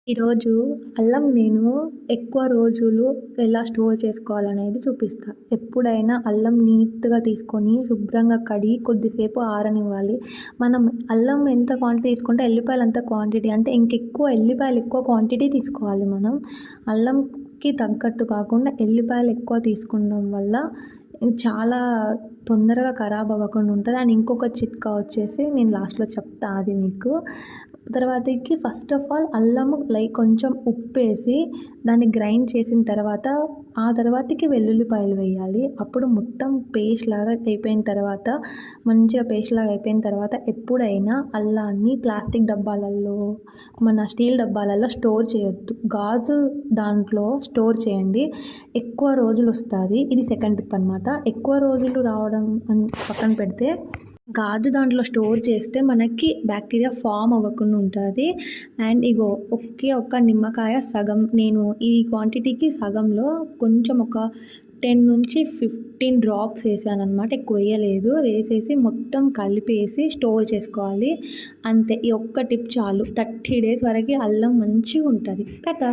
ఈరోజు అల్లం నేను ఎక్కువ రోజులు ఎలా స్టోర్ చేసుకోవాలనేది చూపిస్తా. ఎప్పుడైనా అల్లం నీట్‌గా తీసుకొని శుభ్రంగా కడిగి కొద్దిసేపు ఆరనివ్వాలి. మనం అల్లం ఎంత క్వాంటిటీ తీసుకుంటే ఎల్లిపాయలు అంత క్వాంటిటీ అంటే ఇంకెక్కువ ఎల్లిపాయలు ఎక్కువ క్వాంటిటీ తీసుకోవాలి మనం. అల్లంకి తగ్గట్టు కాకుండా ఎల్లిపాయలు ఎక్కువ తీసుకోవడం వల్ల చాలా తొందరగా ఖరాబ్ అవ్వకుండా ఉంటది. అండ్ ఇంకొక చిట్కా వచ్చేసి నేను లాస్ట్‌లో చెప్తా అది మీకు. తర్వాతకి ఫస్ట్ ఆఫ్ ఆల్ అల్లము కొంచెం ఉప్పేసి దాన్ని గ్రైండ్ చేసిన తర్వాత ఆ తర్వాతకి వెల్లుల్లిపాయలు వేయాలి. అప్పుడు మొత్తం పేస్ట్ లాగా అయిపోయిన తర్వాత మంచిగా పేస్ట్ లాగా అయిపోయిన తర్వాత ఎప్పుడైనా అల్లాన్ని ప్లాస్టిక్ డబ్బాలలో మన స్టీల్ డబ్బాలలో స్టోర్ చేయొద్దు. గాజు దాంట్లో స్టోర్ చేయండి. ఎక్కువ రోజులు వస్తుంది. ఇది సెకండ్ టిప్ అనమాట. ఎక్కువ రోజులు రావడం పక్కన పెడితే గాజు దాంట్లో స్టోర్ చేస్తే మనకి బ్యాక్టీరియా ఫామ్ అవ్వకుండా ఉంటుంది. అండ్ ఇగో ఒక్క నిమ్మకాయ సగం నేను ఈ క్వాంటిటీకి సగంలో కొంచెం ఒక 10-15 డ్రాప్స్ వేసాను అనమాట. ఎక్కువ వేయలేదు. వేసేసి మొత్తం కలిపేసి స్టోర్ చేసుకోవాలి. అంతే. ఈ ఒక్క టిప్ చాలు 30 డేస్ వరకు అల్లం మంచిగా ఉంటుంది. టాటా.